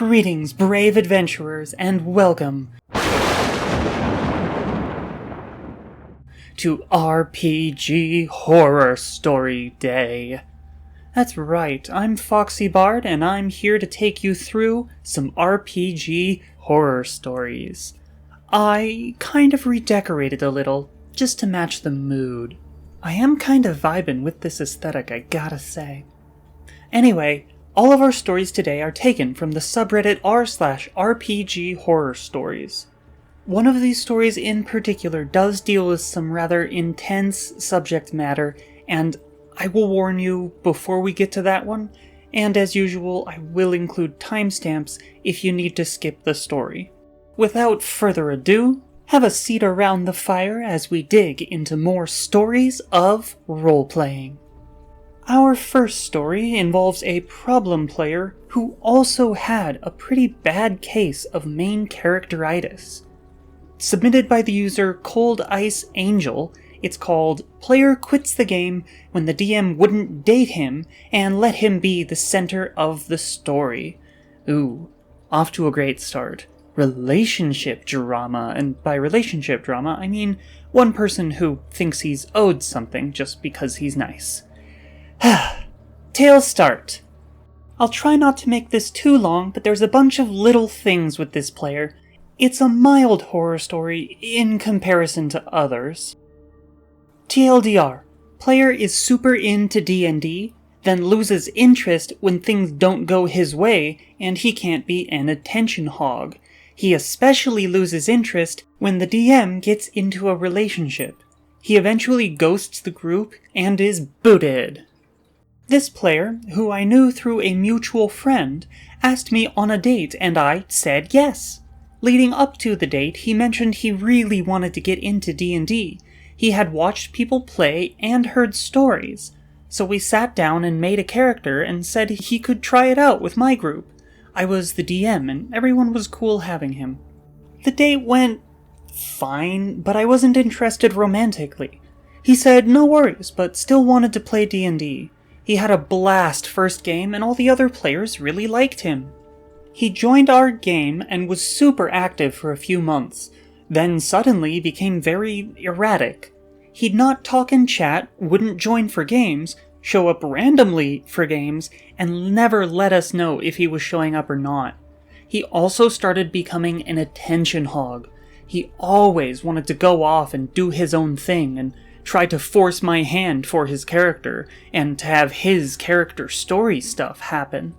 Greetings, brave adventurers, and welcome to RPG Horror Story Day. That's right, I'm FoxyBard, and I'm here to take you through some RPG horror stories. I kind of redecorated a little, just to match the mood. I am kind of vibing with this aesthetic, I gotta say. Anyway, all of our stories today are taken from the subreddit r/RPG horror stories. One of these stories in particular does deal with some rather intense subject matter, and I will warn you before we get to that one, and as usual, I will include timestamps if you need to skip the story. Without further ado, have a seat around the fire as we dig into more stories of role-playing. Our first story involves a problem player who also had a pretty bad case of main characteritis. Submitted by the user Cold Ice Angel, it's called Player Quits the Game When the DM Wouldn't Date Him and Let Him Be the Center of the Story. Ooh, off to a great start. Relationship drama, and by relationship drama, I mean one person who thinks he's owed something just because he's nice. Tale start. I'll try not to make this too long, but there's a bunch of little things with this player. It's a mild horror story in comparison to others. TLDR. Player is super into D&D, then loses interest when things don't go his way, and he can't be an attention hog. He especially loses interest when the DM gets into a relationship. He eventually ghosts the group and is booted. This player, who I knew through a mutual friend, asked me on a date and I said yes. Leading up to the date, he mentioned he really wanted to get into D&D. He had watched people play and heard stories. So we sat down and made a character and said he could try it out with my group. I was the DM and everyone was cool having him. The date went fine, but I wasn't interested romantically. He said no worries, but still wanted to play D&D. He had a blast first game and all the other players really liked him. He joined our game and was super active for a few months, then suddenly became very erratic. He'd not talk and chat, wouldn't join for games, show up randomly for games, and never let us know if he was showing up or not. He also started becoming an attention hog. He always wanted to go off and do his own thing, and tried to force my hand for his character, and to have his character story stuff happen.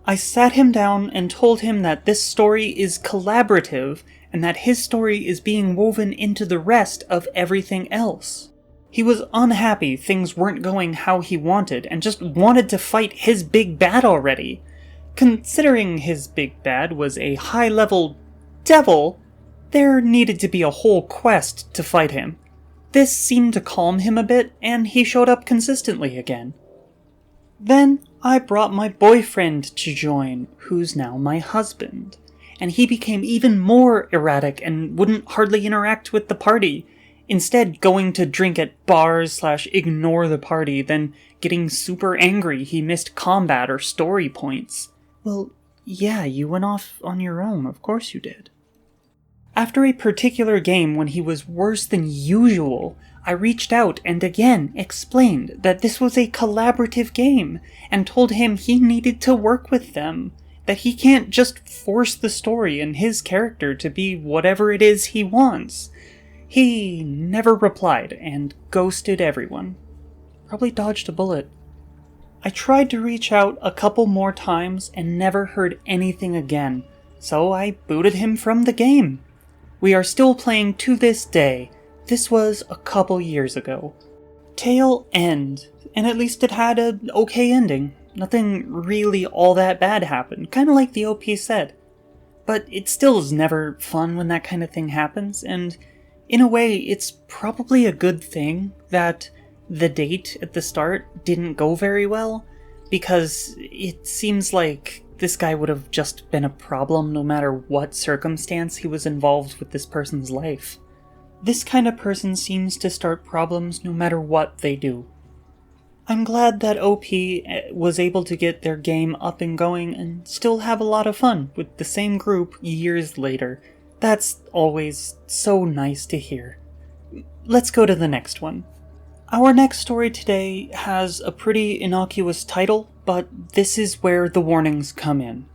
I sat him down and told him that this story is collaborative, and that his story is being woven into the rest of everything else. He was unhappy things weren't going how he wanted, and just wanted to fight his big bad already. Considering his big bad was a high-level devil, there needed to be a whole quest to fight him. This seemed to calm him a bit, and he showed up consistently again. Then I brought my boyfriend to join, who's now my husband, and he became even more erratic and wouldn't hardly interact with the party, instead going to drink at bars/ignore the party, then getting super angry he missed combat or story points. Well, yeah, you went off on your own, of course you did. After a particular game when he was worse than usual, I reached out and again explained that this was a collaborative game, and told him he needed to work with them, that he can't just force the story and his character to be whatever it is he wants. He never replied and ghosted everyone. Probably dodged a bullet. I tried to reach out a couple more times and never heard anything again, so I booted him from the game. We are still playing to this day. This was a couple years ago. Tale end, and at least it had an okay ending. Nothing really all that bad happened, kinda like the OP said. But it still is never fun when that kind of thing happens, and in a way it's probably a good thing that the date at the start didn't go very well, because it seems like this guy would have just been a problem no matter what circumstance he was involved with this person's life. This kind of person seems to start problems no matter what they do. I'm glad that OP was able to get their game up and going and still have a lot of fun with the same group years later. That's always so nice to hear. Let's go to the next one. Our next story today has a pretty innocuous title, but this is where the warnings come in.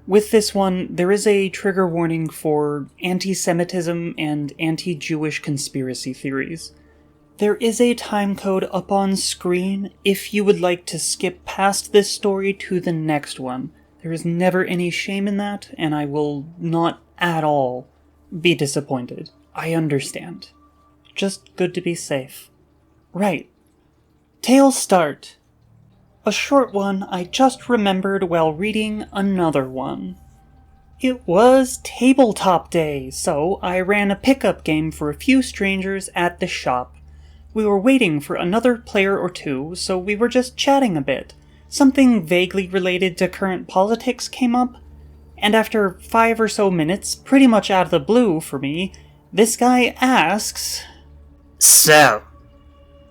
With this one, there is a trigger warning for anti-Semitism and anti-Jewish conspiracy theories. There is a time code up on screen if you would like to skip past this story to the next one. There is never any shame in that, and I will not at all be disappointed. I understand. Just good to be safe. Right. Tale start. A short one I just remembered while reading another one. It was tabletop day, so I ran a pickup game for a few strangers at the shop. We were waiting for another player or two, so we were just chatting a bit. Something vaguely related to current politics came up, and after 5 or so minutes, pretty much out of the blue for me, this guy asks, "So,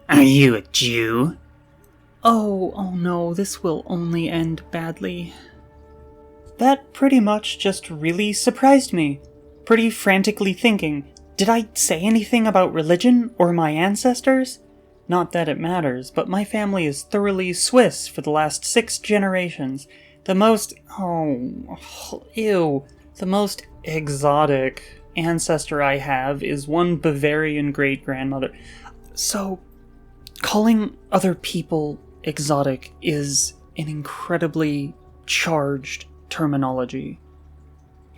are you a Jew?" Oh no, this will only end badly. That pretty much just really surprised me. Pretty frantically thinking, did I say anything about religion or my ancestors? Not that it matters, but my family is thoroughly Swiss for the last 6 generations. The most exotic ancestor I have is one Bavarian great-grandmother. So, calling other people exotic is an incredibly charged terminology.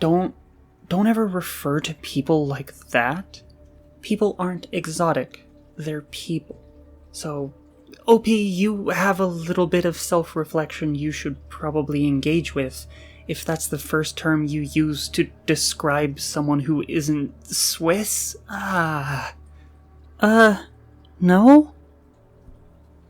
Don't ever refer to people like that. People aren't exotic. They're people. So, OP, you have a little bit of self-reflection you should probably engage with if that's the first term you use to describe someone who isn't Swiss. No?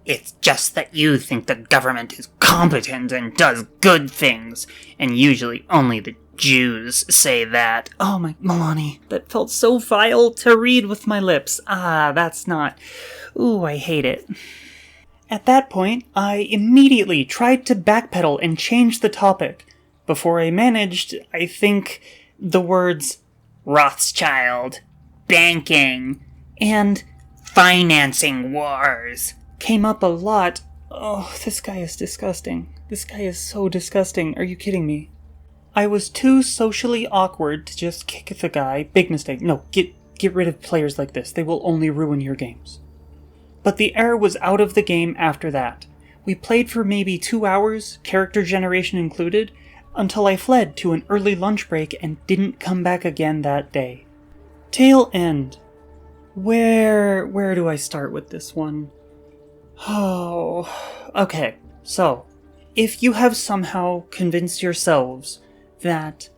It's just that you think the government is competent and does good things, and usually only the Jews say that. Oh my, Milani, that felt so vile to read with my lips. That's not... Ooh, I hate it. At that point, I immediately tried to backpedal and change the topic. Before I managed, I think, the words Rothschild, banking, and financing wars came up a lot. Oh, this guy is disgusting. This guy is so disgusting. Are you kidding me? I was too socially awkward to just kick the guy. Big mistake. No, get rid of players like this. They will only ruin your games. But the error was out of the game after that. We played for maybe 2 hours, character generation included, until I fled to an early lunch break and didn't come back again that day. Tail end. Where do I start with this one? Oh, okay, so, if you have somehow convinced yourselves that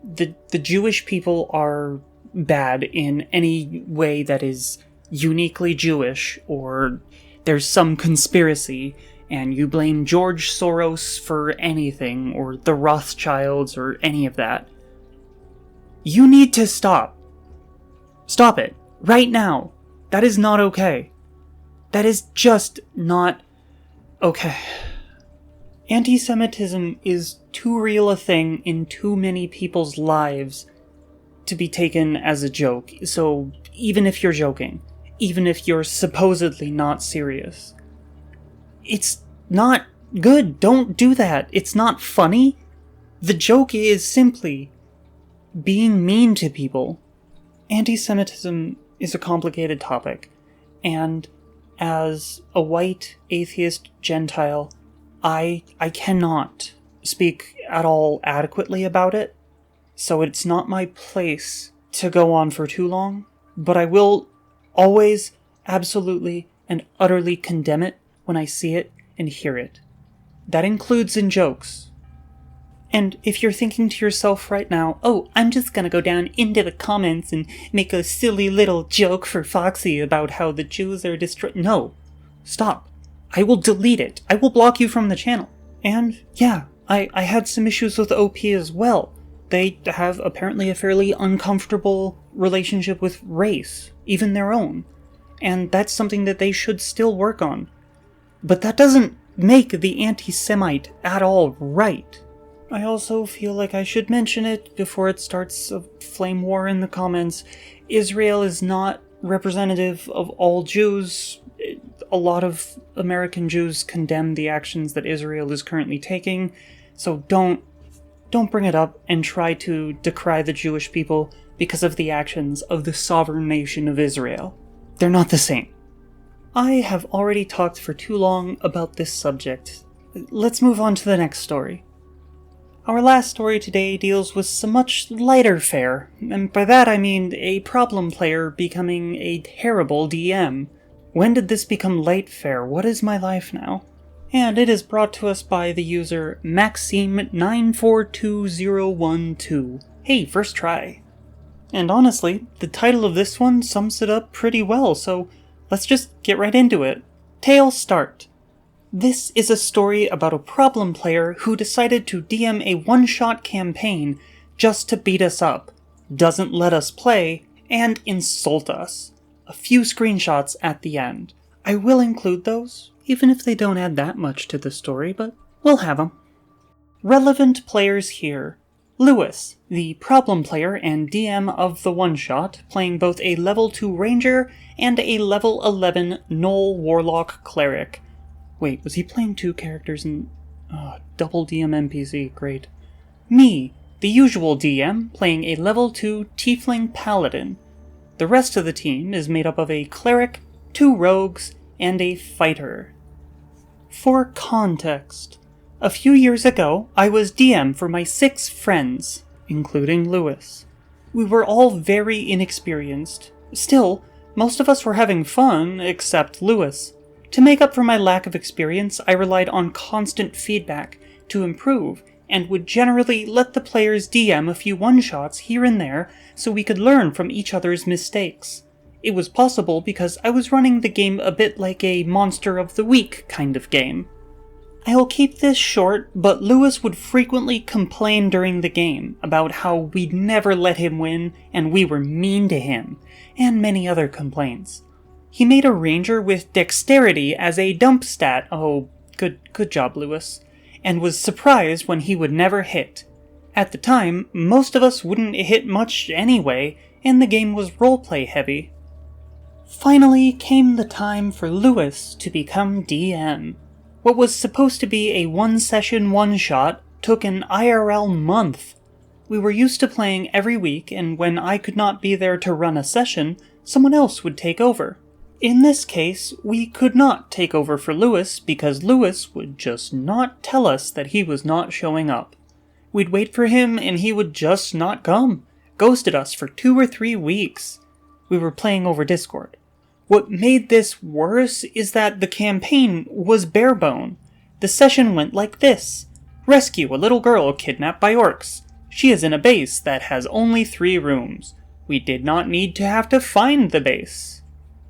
the Jewish people are bad in any way that is uniquely Jewish, or there's some conspiracy, and you blame George Soros for anything, or the Rothschilds, or any of that, you need to stop. Stop it. Right now. That is not okay. That is just not okay. Anti-Semitism is too real a thing in too many people's lives to be taken as a joke. So even if you're joking, even if you're supposedly not serious, it's not good. Don't do that. It's not funny. The joke is simply being mean to people. Anti-Semitism is a complicated topic, and as a white, atheist Gentile, I cannot speak at all adequately about it, so it's not my place to go on for too long, but I will always, absolutely, and utterly condemn it when I see it and hear it. That includes in jokes. And if you're thinking to yourself right now, oh, I'm just gonna go down into the comments and make a silly little joke for Foxy about how the Jews are destroyed. No. Stop. I will delete it. I will block you from the channel. And, yeah, I had some issues with OP as well. They have apparently a fairly uncomfortable relationship with race, even their own. And that's something that they should still work on. but that doesn't make the anti-Semite at all right. I also feel like I should mention it before it starts a flame war in the comments. Israel is not representative of all Jews. A lot of American Jews condemn the actions that Israel is currently taking, so don't bring it up and try to decry the Jewish people because of the actions of the sovereign nation of Israel. They're not the same. I have already talked for too long about this subject. Let's move on to the next story. Our last story today deals with some much lighter fare, and by that I mean a problem player becoming a terrible DM. When did this become light fare? What is my life now? And it is brought to us by the user Maxime942012. Hey, first try. And honestly, the title of this one sums it up pretty well, so let's just get right into it. Tale start. This is a story about a problem player who decided to DM a one-shot campaign just to beat us up, doesn't let us play, and insult us. A few screenshots at the end. I will include those, even if they don't add that much to the story, but we'll have them. Relevant players here. Lewis, the problem player and DM of the one-shot, playing both a level 2 ranger and a level 11 Gnoll Warlock Cleric. Wait, was he playing two characters in... double DM NPC, great. Me, the usual DM, playing a level 2 Tiefling Paladin. The rest of the team is made up of a Cleric, 2 Rogues, and a Fighter. For context, a few years ago, I was DM for my 6 friends, including Lewis. We were all very inexperienced. Still, most of us were having fun, except Lewis. To make up for my lack of experience, I relied on constant feedback to improve, and would generally let the players DM a few one-shots here and there so we could learn from each other's mistakes. It was possible because I was running the game a bit like a Monster of the Week kind of game. I'll keep this short, but Lewis would frequently complain during the game about how we'd never let him win and we were mean to him, and many other complaints. He made a ranger with dexterity as a dump stat, oh, good job, Lewis, and was surprised when he would never hit. At the time, most of us wouldn't hit much anyway, and the game was roleplay heavy. Finally came the time for Lewis to become DM. What was supposed to be a one-session one-shot took an IRL month. We were used to playing every week, and when I could not be there to run a session, someone else would take over. In this case, we could not take over for Lewis because Lewis would just not tell us that he was not showing up. We'd wait for him and he would just not come. Ghosted us for 2 or 3 weeks. We were playing over Discord. What made this worse is that the campaign was barebone. The session went like this. Rescue a little girl kidnapped by orcs. She is in a base that has only 3 rooms. We did not need to have to find the base.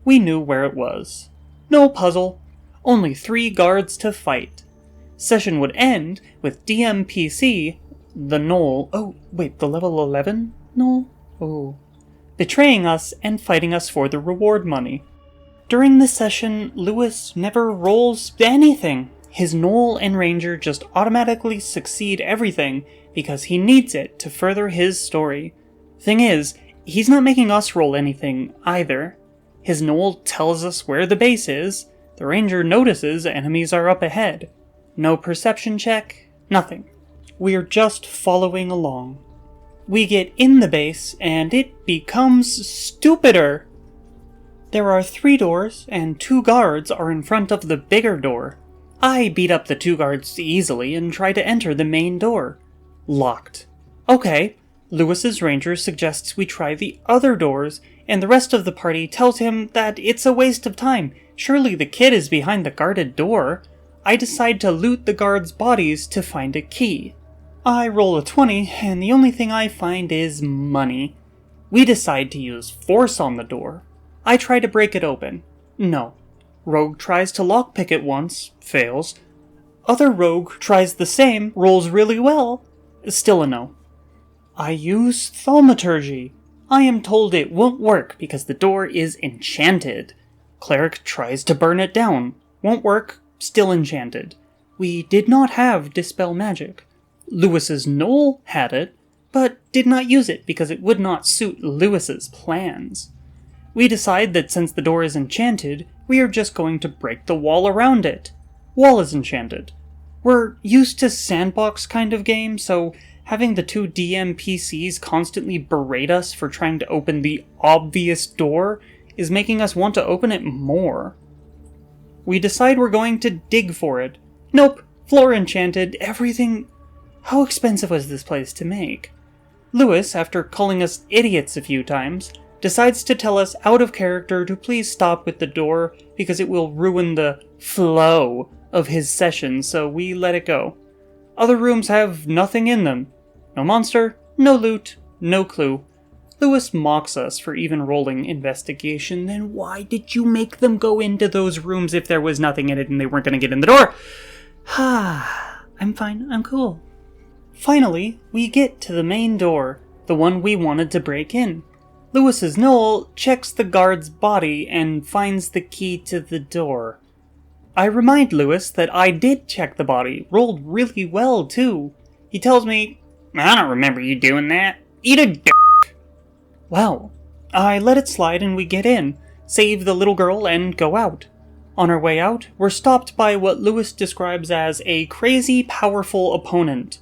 We knew where it was. No puzzle. Only 3 guards to fight. Session would end with DMPC, the Gnoll... Oh, wait, the level 11 Gnoll? Oh. Betraying us and fighting us for the reward money. During the session, Lewis never rolls anything. His Gnoll and Ranger just automatically succeed everything because he needs it to further his story. Thing is, he's not making us roll anything either. His Gnoll tells us where the base is, the Ranger notices enemies are up ahead. No perception check, nothing. We're just following along. We get in the base, and it becomes stupider. There are 3 doors, and 2 guards are in front of the bigger door. I beat up the 2 guards easily and try to enter the main door. Locked. Okay, Lewis's Ranger suggests we try the other doors, and the rest of the party tells him that it's a waste of time. Surely the kid is behind the guarded door. I decide to loot the guards' bodies to find a key. I roll a 20, and the only thing I find is money. We decide to use force on the door. I try to break it open. No. Rogue tries to lockpick it once, fails. Other rogue tries the same, rolls really well. Still a no. I use thaumaturgy. I am told it won't work because the door is enchanted. Cleric tries to burn it down. Won't work. still enchanted. We did not have Dispel Magic. Lewis's Knoll had it, but did not use it because it would not suit Lewis's plans. We decide that since the door is enchanted, we are just going to break the wall around it. Wall is enchanted. We're used to sandbox kind of game, so having the two DM PCs constantly berate us for trying to open the obvious door is making us want to open it more. We decide we're going to dig for it. Nope, floor enchanted, everything... How expensive was this place to make? Lewis, after calling us idiots a few times, decides to tell us out of character to please stop with the door because it will ruin the flow of his session, so we let it go. Other rooms have nothing in them. No monster, no loot, no clue. Lewis mocks us for even rolling investigation. Then why did you make them go into those rooms if there was nothing in it and they weren't going to get in the door? I'm fine, I'm cool. Finally, we get to the main door, the one we wanted to break in. Lewis's Knoll checks the guard's body and finds the key to the door. I remind Lewis that I did check the body, rolled really well too. He tells me, I don't remember you doing that. Eat a d***. Well, I let it slide and we get in, save the little girl and go out. On our way out, we're stopped by what Lewis describes as a crazy powerful opponent.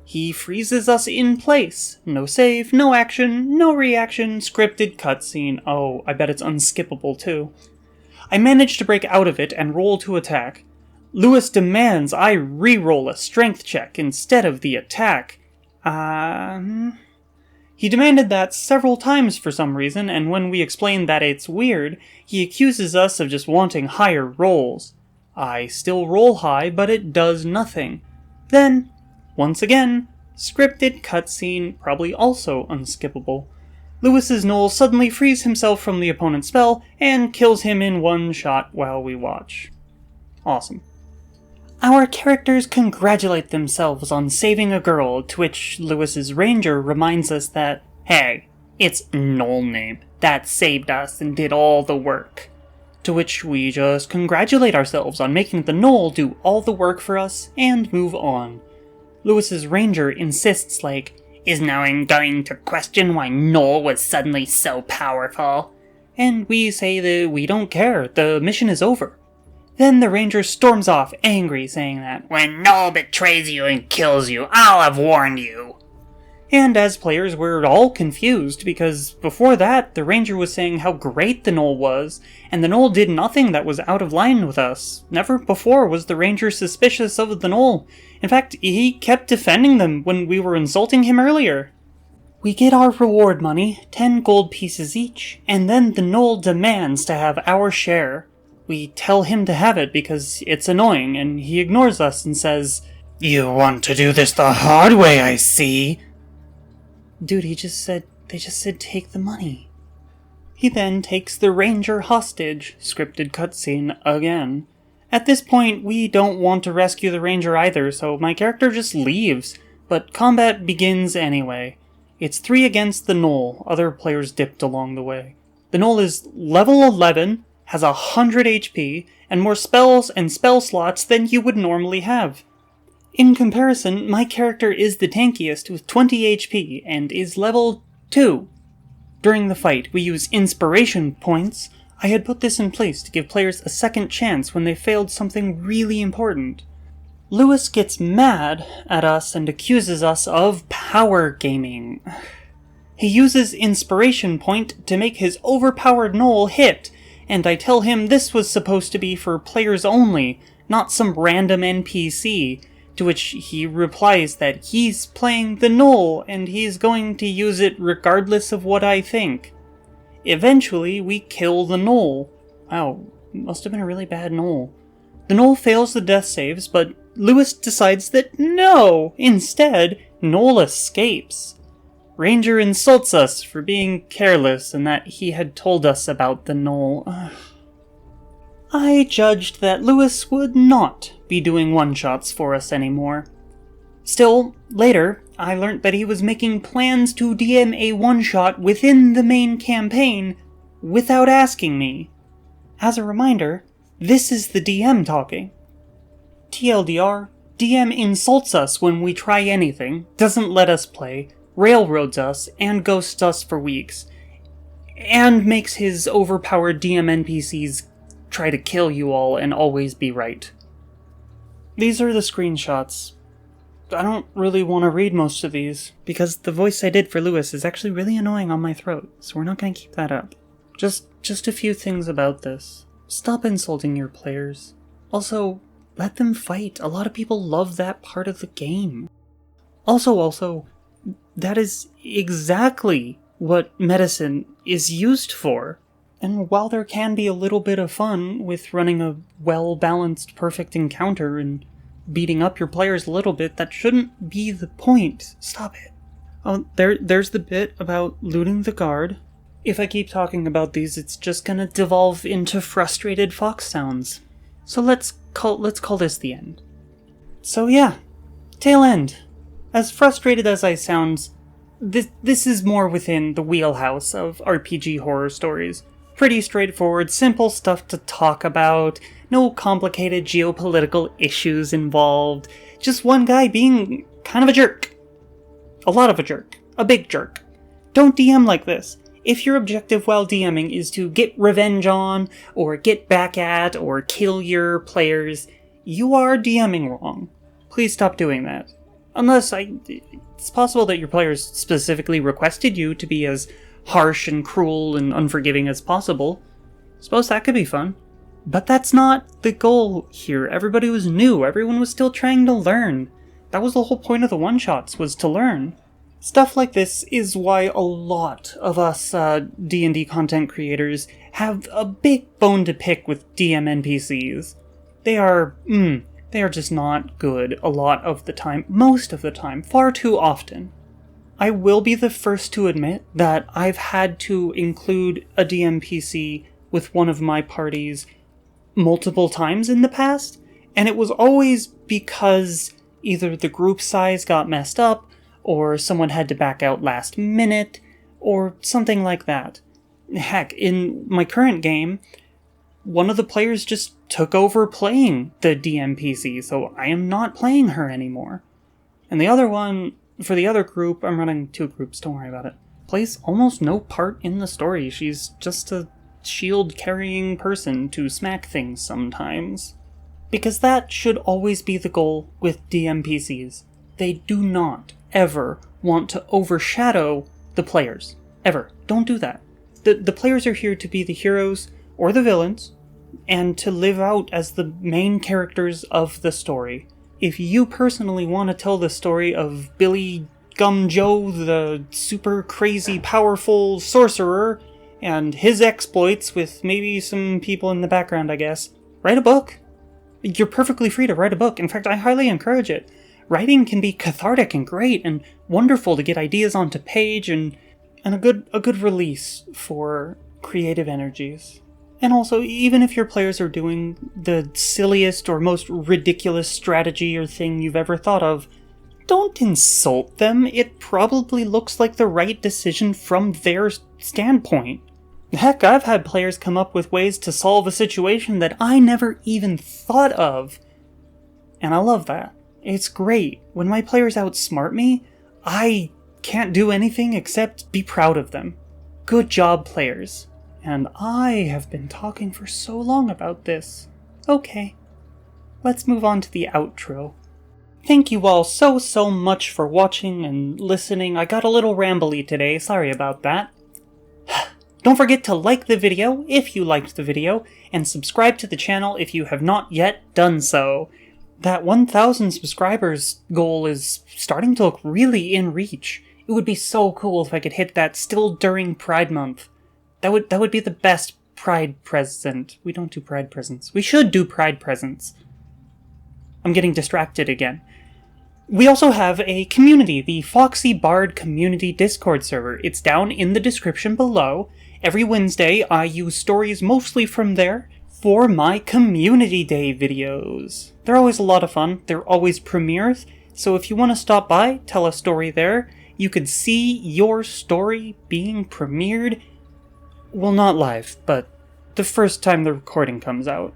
He freezes us in place. No save, no action, no reaction, scripted cutscene. Oh, I bet it's unskippable too. I manage to break out of it and roll to attack. Lewis demands I re-roll a strength check instead of the attack. He demanded that several times for some reason, and when we explain that it's weird, he accuses us of just wanting higher rolls. I still roll high, but it does nothing. Then, once again, scripted cutscene, probably also unskippable. Lewis's Knoll suddenly frees himself from the opponent's spell and kills him in one shot while we watch. Awesome. Our characters congratulate themselves on saving a girl, to which Lewis's ranger reminds us that, hey, it's Knoll name that saved us and did all the work. To which we just congratulate ourselves on making the Knoll do all the work for us and move on. Lewis's ranger insists is no one going to question why Knoll was suddenly so powerful? And we say that we don't care, the mission is over. Then the ranger storms off, angry, saying that, when Knoll betrays you and kills you, I'll have warned you. And as players, we're all confused, because before that, the ranger was saying how great the Knoll was, and the Knoll did nothing that was out of line with us. Never before was the ranger suspicious of the Knoll. In fact, he kept defending them when we were insulting him earlier. We get our reward money, 10 gold pieces each, and then the Knoll demands to have our share. We tell him to have it because it's annoying, and he ignores us and says, You want to do this the hard way, I see. Dude, they just said take the money. He then takes the ranger hostage, scripted cutscene again. At this point, we don't want to rescue the ranger either, so my character just leaves, but combat begins anyway. It's 3 against the Knoll, other players dipped along the way. The Knoll is level 11, has 100 HP, and more spells and spell slots than you would normally have. In comparison, my character is the tankiest with 20 HP and is level 2. During the fight, we use inspiration points. I had put this in place to give players a second chance when they failed something really important. Lewis gets mad at us and accuses us of power gaming. He uses inspiration point to make his overpowered Knoll hit, and I tell him this was supposed to be for players only, not some random NPC, to which he replies that he's playing the Knoll and he's going to use it regardless of what I think. Eventually, we kill the Knoll. Wow, must have been a really bad Knoll. The Knoll fails the death saves, but Lewis decides that no! Instead, Knoll escapes. Ranger insults us for being careless and that he had told us about the Knoll. I judged that Lewis would not be doing one-shots for us anymore. Still, later, I learnt that he was making plans to DM a one-shot within the main campaign without asking me. As a reminder, this is the DM talking. TLDR, DM insults us when we try anything, doesn't let us play, railroads us, and ghosts us for weeks, and makes his overpowered DM NPCs try to kill you all and always be right. These are the screenshots. I don't really want to read most of these, because the voice I did for Lewis is actually really annoying on my throat, so we're not going to keep that up. Just a few things about this. Stop insulting your players. Also, let them fight. A lot of people love that part of the game. Also, that is exactly what medicine is used for. And while there can be a little bit of fun with running a well-balanced, perfect encounter and beating up your players a little bit, that shouldn't be the point. Stop it. Oh, there's the bit about looting the guard. If I keep talking about these, it's just gonna devolve into frustrated fox sounds. So let's call this the end. So yeah, tail end. As frustrated as I sound, this is more within the wheelhouse of RPG horror stories. Pretty straightforward, simple stuff to talk about, no complicated geopolitical issues involved, just one guy being kind of a jerk. A lot of a jerk. A big jerk. Don't DM like this. If your objective while DMing is to get revenge on, or get back at, or kill your players, you are DMing wrong. Please stop doing that. Unless it's possible that your players specifically requested you to be as harsh and cruel and unforgiving as possible. Suppose that could be fun. But that's not the goal here. Everybody was new. Everyone was still trying to learn. That was the whole point of the one-shots, was to learn. Stuff like this is why a lot of us D&D content creators have a big bone to pick with DM NPCs. They are just not good a lot of the time. Most of the time. Far too often. I will be the first to admit that I've had to include a DMPC with one of my parties multiple times in the past, and it was always because either the group size got messed up, or someone had to back out last minute, or something like that. Heck, in my current game, one of the players just took over playing the DMPC, so I am not playing her anymore. And the other one, for the other group, I'm running 2 groups, don't worry about it, plays almost no part in the story. She's just a shield-carrying person to smack things sometimes. Because that should always be the goal with DMPCs. They do not ever want to overshadow the players. Ever. Don't do that. The players are here to be the heroes or the villains, and to live out as the main characters of the story. If you personally want to tell the story of Billy Gum Joe, the super crazy powerful sorcerer, and his exploits with maybe some people in the background, I guess, write a book. You're perfectly free to write a book. In fact, I highly encourage it. Writing can be cathartic and great and wonderful to get ideas onto page and a good release for creative energies. And also, even if your players are doing the silliest or most ridiculous strategy or thing you've ever thought of, don't insult them. It probably looks like the right decision from their standpoint. Heck, I've had players come up with ways to solve a situation that I never even thought of. And I love that. It's great. When my players outsmart me, I can't do anything except be proud of them. Good job, players. And I have been talking for so long about this. Okay, let's move on to the outro. Thank you all so much for watching and listening. I got a little rambly today, sorry about that. Don't forget to like the video if you liked the video, and subscribe to the channel if you have not yet done so. That 1,000 subscribers goal is starting to look really in reach. It would be so cool if I could hit that still during Pride Month. That would be the best Pride present. We don't do Pride presents. We should do Pride presents. I'm getting distracted again. We also have a community, the FoxyBard community Discord server. It's down in the description below. Every Wednesday, I use stories mostly from there for my Community Day videos. They're always a lot of fun. They're always premieres. So if you want to stop by, tell a story there, you could see your story being premiered. Well, not live, but the first time the recording comes out.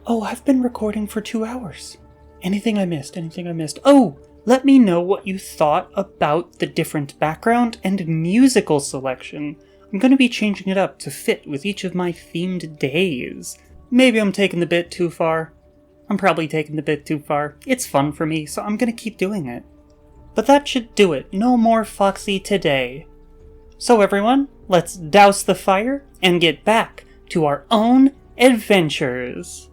Oh, I've been recording for 2 hours. Anything I missed? Oh! Let me know what you thought about the different background and musical selection. I'm going to be changing it up to fit with each of my themed days. Maybe I'm taking the bit too far. I'm probably taking the bit too far. It's fun for me, so I'm going to keep doing it. But that should do it. No more Foxy today. So everyone, let's douse the fire and get back to our own adventures.